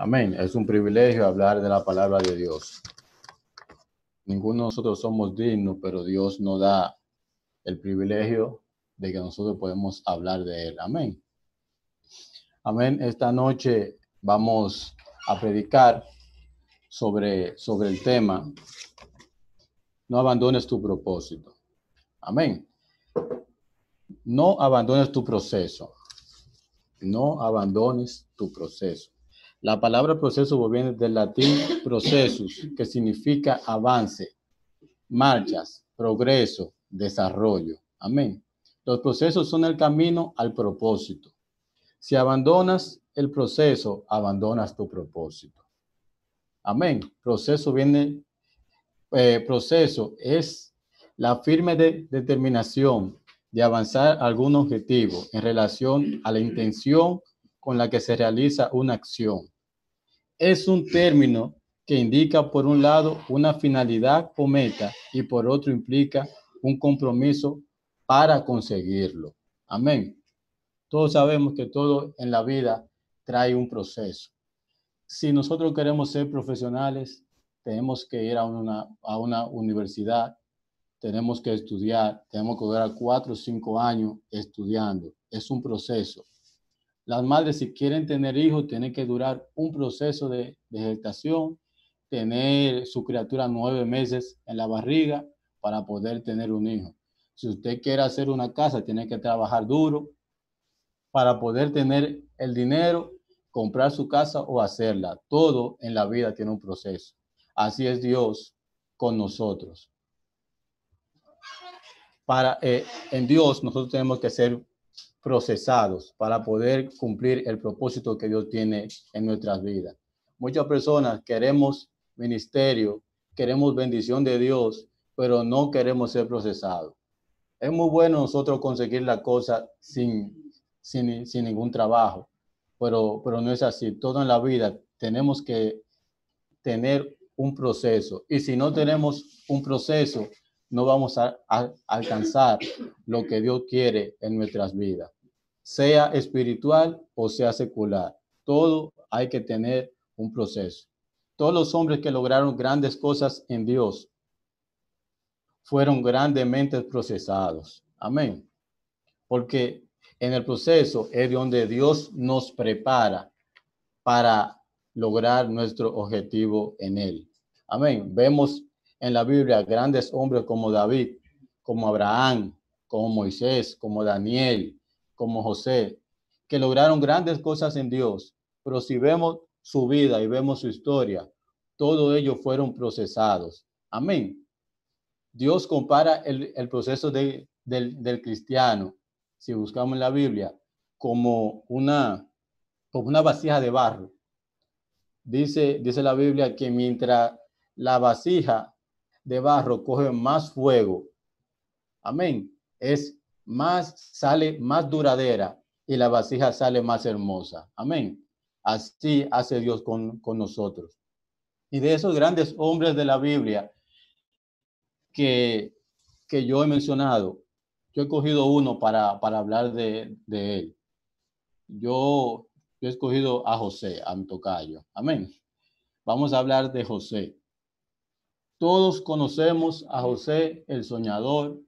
Amén. Es un privilegio hablar de la palabra de Dios. Ninguno de nosotros somos dignos, pero Dios nos da el privilegio de que nosotros podemos hablar de Él. Amén. Amén. Esta noche vamos a predicar sobre el tema, no abandones tu propósito. Amén. No abandones tu proceso. No abandones tu proceso. La palabra proceso viene del latín procesus, que significa avance, marchas, progreso, desarrollo. Amén. Los procesos son el camino al propósito. Si abandonas el proceso, abandonas tu propósito. Amén. Proceso es la firme determinación de avanzar a algún objetivo en relación a la intención con la que se realiza una acción. Es un término que indica por un lado una finalidad o meta y por otro implica un compromiso para conseguirlo. Amén. Todos sabemos que todo en la vida trae un proceso. Si nosotros queremos ser profesionales, tenemos que ir a una universidad, tenemos que estudiar, tenemos que durar 4 o 5 años estudiando. Es un proceso. Las madres, si quieren tener hijos, tienen que durar un proceso de gestación, tener su criatura 9 meses en la barriga para poder tener un hijo. Si usted quiere hacer una casa, tiene que trabajar duro para poder tener el dinero, comprar su casa o hacerla. Todo en la vida tiene un proceso. Así es Dios con nosotros. En Dios nosotros tenemos que ser procesados para poder cumplir el propósito que Dios tiene en nuestras vidas. Muchas personas queremos ministerio, queremos bendición de Dios, pero no queremos ser procesados. Es muy bueno nosotros conseguir la cosa sin ningún trabajo, pero no es así. Todo en la vida tenemos que tener un proceso, y si no tenemos un proceso, no vamos a alcanzar lo que Dios quiere en nuestras vidas, sea espiritual o sea secular. Todo hay que tener un proceso. Todos los hombres que lograron grandes cosas en Dios fueron grandemente procesados. Amén. Porque en el proceso es donde Dios nos prepara para lograr nuestro objetivo en Él. Amén. Vemos en la Biblia grandes hombres como David, como Abraham, como Moisés, como Daniel, como José, que lograron grandes cosas en Dios. Pero si vemos su vida y vemos su historia, todos ellos fueron procesados. Amén. Dios compara el proceso del cristiano, si buscamos en la Biblia, como una vasija de barro. Dice la Biblia que mientras la vasija de barro coge más fuego, amén, sale más duradera y la vasija sale más hermosa. Amén. Así hace Dios con nosotros. Y de esos grandes hombres de la Biblia que yo he mencionado, yo he cogido uno para hablar de él. Yo he escogido a José, a mi tocayo. Amén. Vamos a hablar de José. Todos conocemos a José el soñador,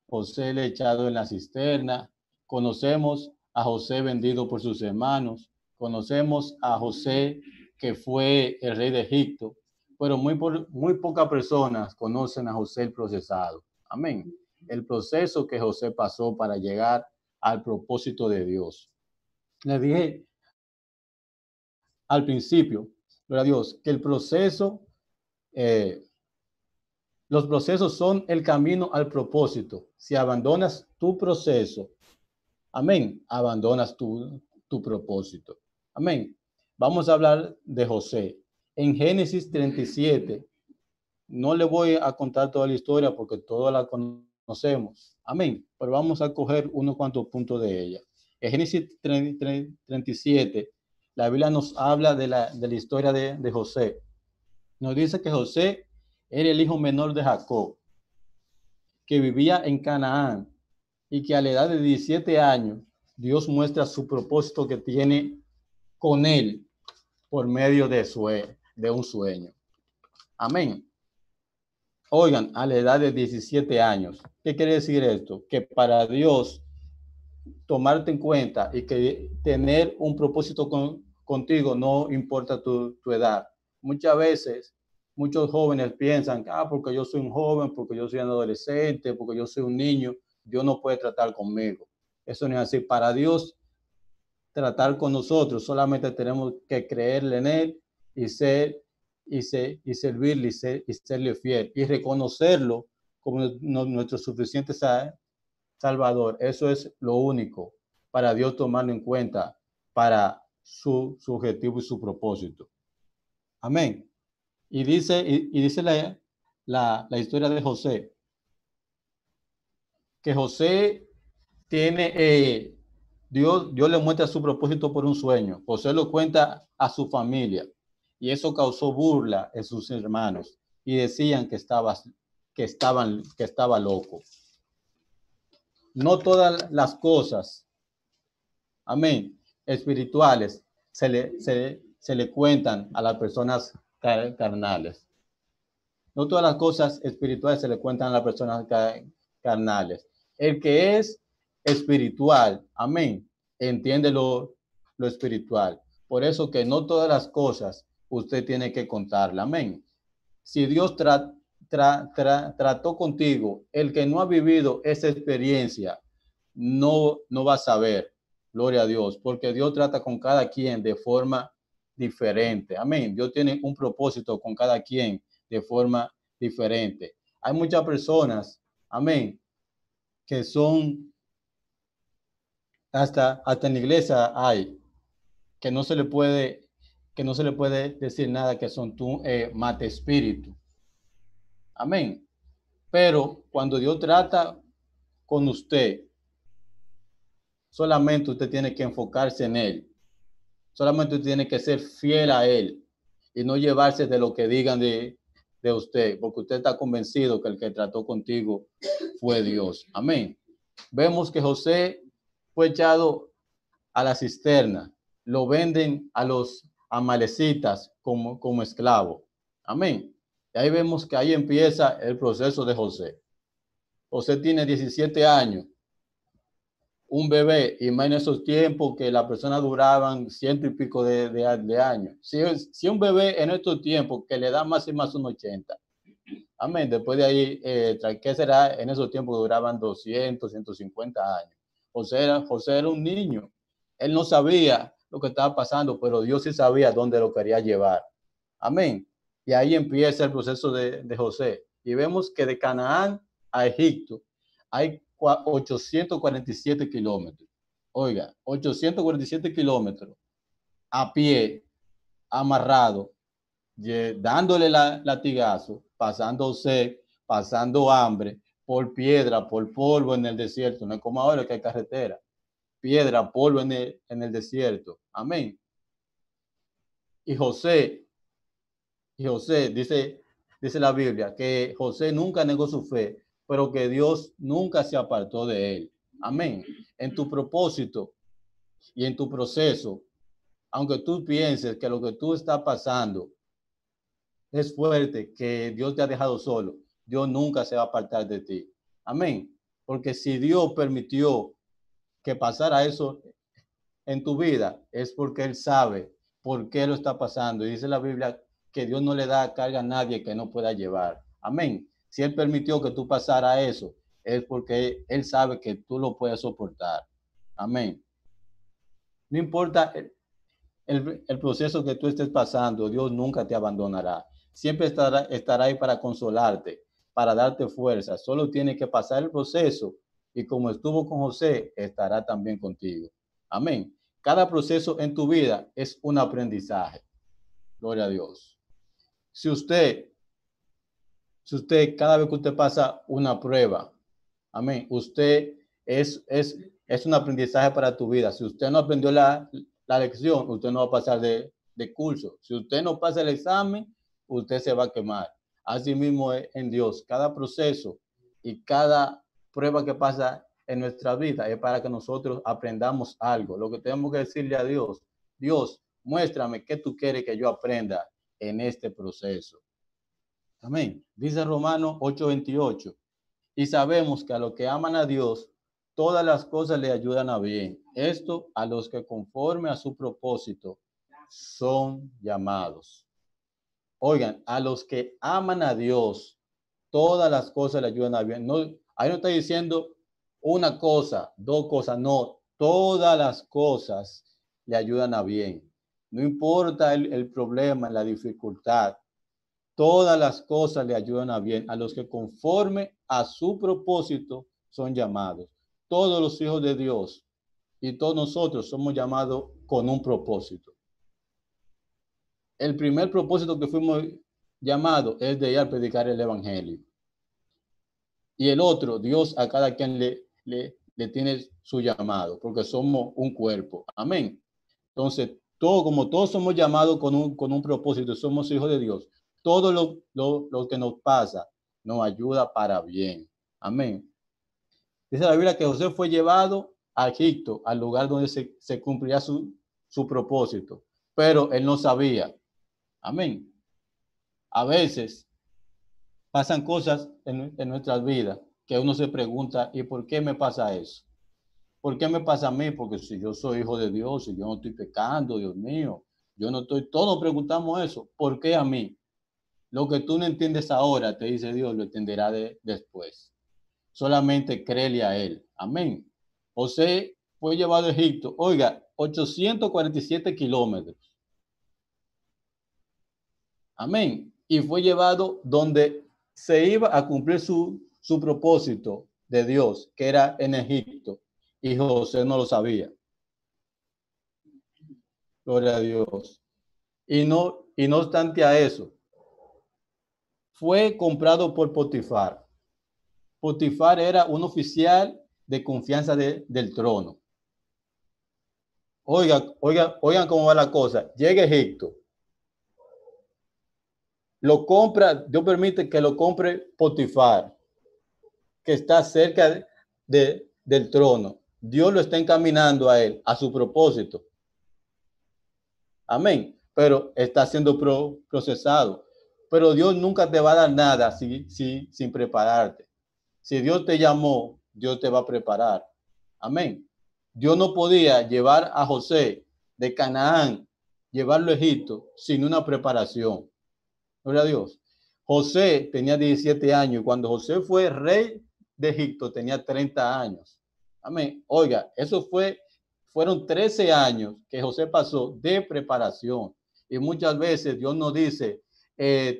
José el echado en la cisterna, conocemos a José vendido por sus hermanos, conocemos a José que fue el rey de Egipto, pero muy pocas personas conocen a José el procesado. Amén. El proceso que José pasó para llegar al propósito de Dios. Le dije al principio, gloria a Dios, que los procesos son el camino al propósito. Si abandonas tu proceso, amén, abandonas tu propósito. Amén. Vamos a hablar de José. En Génesis 37, no le voy a contar toda la historia porque toda la conocemos. Amén. Pero vamos a coger unos cuantos puntos de ella. En Génesis 37, la Biblia nos habla de la historia de José. Nos dice que José era el hijo menor de Jacob, que vivía en Canaán, y que a la edad de 17 años Dios muestra su propósito que tiene con él. por medio de un sueño. Amén. Oigan, a la edad de 17 años. ¿Qué quiere decir esto? Que para Dios tomarte en cuenta y que tener un propósito contigo no importa tu edad. Muchas veces, muchos jóvenes piensan, porque yo soy un joven, porque yo soy un adolescente, porque yo soy un niño, Dios no puede tratar conmigo. Eso no es así. Para Dios tratar con nosotros, solamente tenemos que creerle en Él y servirle y serle fiel y reconocerlo como nuestro suficiente Salvador. Eso es lo único para Dios tomarlo en cuenta para su objetivo y su propósito. Amén. Y dice la historia de José, que José tiene, Dios le muestra su propósito por un sueño. José lo cuenta a su familia y eso causó burla en sus hermanos y decían que estaba loco. No todas las cosas, amén, espirituales se le cuentan a las personas carnales. No todas las cosas espirituales se le cuentan a las personas carnales. El que es espiritual, amén, entiende lo espiritual. Por eso que no todas las cosas usted tiene que contarle, amén. Si Dios trató contigo, el que no ha vivido esa experiencia no va a saber, gloria a Dios, porque Dios trata con cada quien de forma diferente, amén. Dios tiene un propósito con cada quien de forma diferente. Hay muchas personas, amén, que son, hasta en la iglesia hay, que no se le puede, decir nada, que son mate espíritu. Amén. Pero cuando Dios trata con usted, solamente usted tiene que enfocarse en Él. Solamente usted tiene que ser fiel a Él y no llevarse de lo que digan de usted, porque usted está convencido que el que trató contigo fue Dios. Amén. Vemos que José fue echado a la cisterna. Lo venden a los amalecitas como esclavo. Amén. Y ahí vemos que ahí empieza el proceso de José. José tiene 17 años, un bebé, y más en esos tiempos que las personas duraban ciento y pico de años. Si un bebé en estos tiempos que le da más y más un 80, amén, después de ahí, ¿qué será? En esos tiempos que duraban 200, 150 años. José era un niño, él no sabía lo que estaba pasando, pero Dios sí sabía dónde lo quería llevar. Amén. Y ahí empieza el proceso de José. Y vemos que de Canaán a Egipto hay 847 kilómetros. Oiga, 847 kilómetros a pie, amarrado, dándole latigazo, pasando sed, pasando hambre, por piedra, por polvo en el desierto. No es como ahora que hay carretera. Piedra, polvo en el desierto. Amén. Y José, dice la Biblia, que José nunca negó su fe, pero que Dios nunca se apartó de él. Amén. En tu propósito y en tu proceso, aunque tú pienses que lo que tú estás pasando es fuerte, que Dios te ha dejado solo, Dios nunca se va a apartar de ti. Amén. Porque si Dios permitió que pasara eso en tu vida, es porque Él sabe por qué lo está pasando. Y dice la Biblia que Dios no le da carga a nadie que no pueda llevar. Amén. Si Él permitió que tú pasara eso, es porque Él sabe que tú lo puedes soportar. Amén. No importa el proceso que tú estés pasando, Dios nunca te abandonará. Siempre estará ahí para consolarte, para darte fuerza. Solo tiene que pasar el proceso y como estuvo con José, estará también contigo. Amén. Cada proceso en tu vida es un aprendizaje. Gloria a Dios. Si usted, cada vez que usted pasa una prueba, amén, usted es un aprendizaje para tu vida. Si usted no aprendió la lección, usted no va a pasar de curso. Si usted no pasa el examen, usted se va a quemar. Así mismo es en Dios. Cada proceso y cada prueba que pasa en nuestra vida es para que nosotros aprendamos algo. Lo que tenemos que decirle a Dios, Dios, Muéstrame qué tú quieres que yo aprenda en este proceso. Amén. Dice Romanos 8:28. Y sabemos que a los que aman a Dios, todas las cosas le ayudan a bien. Esto a los que conforme a su propósito son llamados. Oigan, a los que aman a Dios, todas las cosas le ayudan a bien. No, ahí no está diciendo una cosa, dos cosas, no. Todas las cosas le ayudan a bien. No importa el problema, la dificultad. Todas las cosas le ayudan a bien. A los que conforme a su propósito son llamados. Todos los hijos de Dios y todos nosotros somos llamados con un propósito. El primer propósito que fuimos llamados es de ir a predicar el evangelio. Y el otro, Dios a cada quien le tiene su llamado, porque somos un cuerpo. Amén. Entonces, como todos somos llamados con un propósito, somos hijos de Dios, todo lo que nos pasa nos ayuda para bien. Amén. Dice la Biblia que José fue llevado a Egipto, al lugar donde se cumplía su propósito, pero él no sabía. Amén. A veces pasan cosas en nuestras vidas que uno se pregunta, ¿y por qué me pasa eso? ¿Por qué me pasa a mí? Porque si yo soy hijo de Dios, si yo no estoy pecando, Dios mío, yo no estoy, todos preguntamos eso, ¿por qué a mí? Lo que tú no entiendes ahora, te dice Dios, lo entenderá después. Solamente créele a él. Amén. José fue llevado a Egipto, oiga, 847 kilómetros. Amén. Y fue llevado donde se iba a cumplir su propósito de Dios, que era en Egipto. Y José no lo sabía. Gloria a Dios. Y no obstante a eso, fue comprado por Potifar. Potifar era un oficial de confianza del trono. Oigan cómo va la cosa. Llega a Egipto. Lo compra, Dios permite que lo compre Potifar, que está cerca del trono. Dios lo está encaminando a él, a su propósito. Amén. Pero está siendo procesado. Pero Dios nunca te va a dar nada sin prepararte. Si Dios te llamó, Dios te va a preparar. Amén. Dios no podía llevar a José de Canaán, llevarlo a Egipto sin una preparación. Gloria a Dios. José tenía 17 años y cuando José fue rey de Egipto tenía 30 años. Amén. Oiga, fueron 13 años que José pasó de preparación. Y muchas veces Dios nos dice,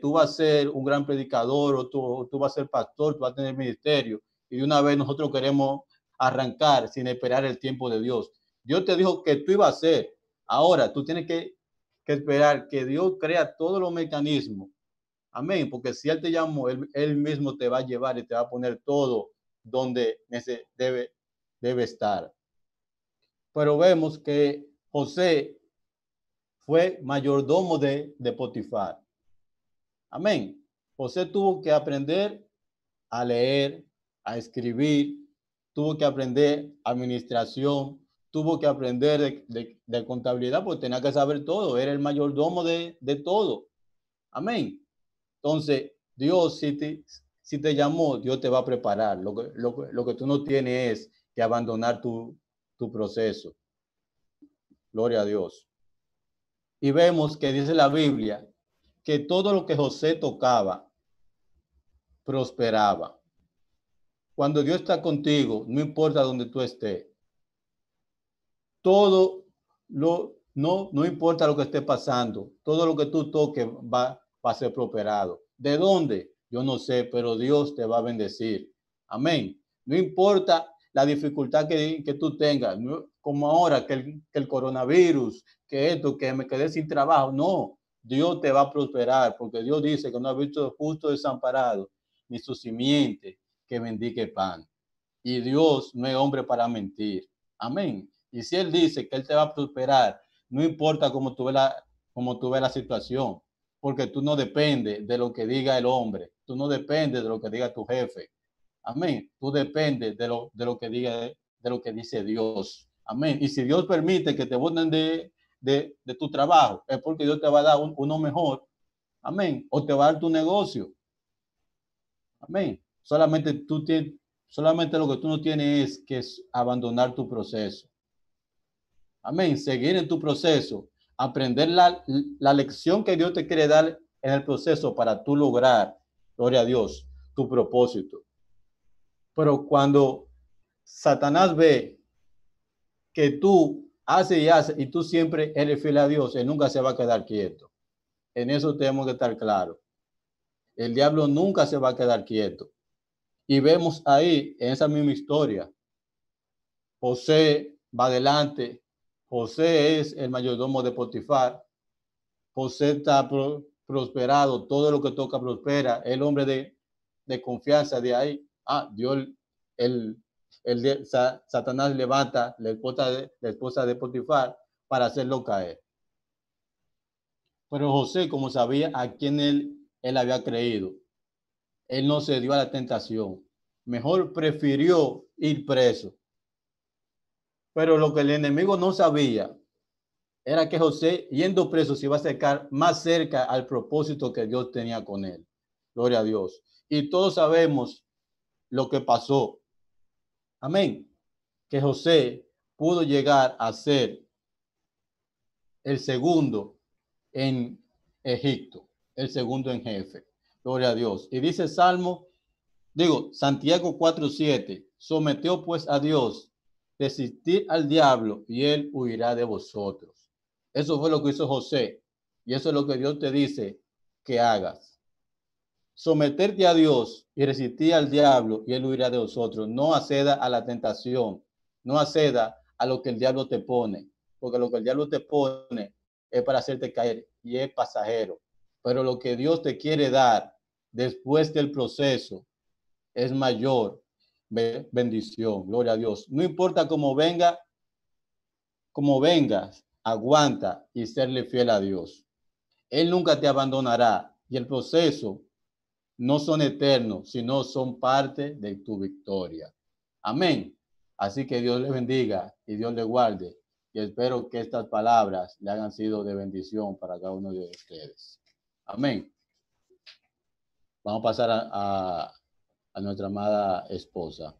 tú vas a ser un gran predicador o tú vas a ser pastor, tú vas a tener ministerio. Y de una vez nosotros queremos arrancar sin esperar el tiempo de Dios. Dios te dijo que tú ibas a ser. Ahora tú tienes que esperar que Dios crea todos los mecanismos. Amén, porque si Él te llamó, él mismo te va a llevar y te va a poner todo donde debe estar. Pero vemos que José fue mayordomo de Potifar. Amén. José tuvo que aprender a leer, a escribir, tuvo que aprender administración, tuvo que aprender de contabilidad, porque tenía que saber todo, era el mayordomo de todo. Amén. Entonces, Dios, si te llamó, Dios te va a preparar. Lo que tú no tienes es que abandonar tu proceso. Gloria a Dios. Y vemos que dice la Biblia que todo lo que José tocaba prosperaba. Cuando Dios está contigo, no importa donde tú estés, no importa lo que esté pasando, todo lo que tú toques va a ser prosperado. ¿De dónde? Yo no sé, pero Dios te va a bendecir. Amén. No importa la dificultad que tú tengas, ¿no? Como ahora que el coronavirus, que esto, que me quedé sin trabajo. No, Dios te va a prosperar, porque Dios dice que no ha visto justo desamparado, ni su simiente que bendiga pan. Y Dios no es hombre para mentir. Amén. Y si Él dice que Él te va a prosperar, no importa cómo tú ves la situación, porque tú no dependes de lo que diga el hombre, tú no dependes de lo que diga tu jefe. Amén. Tú dependes de lo que dice Dios. Amén. Y si Dios permite que te boten de tu trabajo, es porque Dios te va a dar uno mejor. Amén. O te va a dar tu negocio. Amén. Solamente lo que tú no tienes es que abandonar tu proceso. Amén. Seguir en tu proceso. Aprender la lección que Dios te quiere dar en el proceso para tú lograr, gloria a Dios, tu propósito. Pero cuando Satanás ve que tú haces y haces y tú siempre eres fiel a Dios, él nunca se va a quedar quieto. En eso tenemos que estar claros. El diablo nunca se va a quedar quieto. Y vemos ahí, en esa misma historia, José va adelante. José es el mayordomo de Potifar. José está prosperado. Todo lo que toca prospera. El hombre de confianza de ahí. Dios, Satanás levanta la esposa de Potifar para hacerlo caer. Pero José, como sabía a quién él había creído, él no se dio a la tentación. Mejor prefirió ir preso. Pero lo que el enemigo no sabía era que José, yendo preso, se iba a acercar más cerca al propósito que Dios tenía con él. Gloria a Dios. Y todos sabemos lo que pasó. Amén. Que José pudo llegar a ser el segundo en Egipto, el segundo en jefe. Gloria a Dios. Y dice Santiago 4:7, sometió pues a Dios, resistir al diablo y él huirá de vosotros. Eso fue lo que hizo José y eso es lo que Dios te dice que hagas. Someterte a Dios y resistir al diablo y él huirá de vosotros. No acceda a la tentación, no acceda a lo que el diablo te pone, porque lo que el diablo te pone es para hacerte caer y es pasajero. Pero lo que Dios te quiere dar después del proceso es mayor bendición. Gloria a Dios. No importa cómo vengas, aguanta y serle fiel a Dios. Él nunca te abandonará y el proceso no son eternos, sino son parte de tu victoria. Amén. Así que Dios le bendiga y Dios le guarde. Y espero que estas palabras le hayan sido de bendición para cada uno de ustedes. Amén. Vamos a pasar a nuestra amada esposa.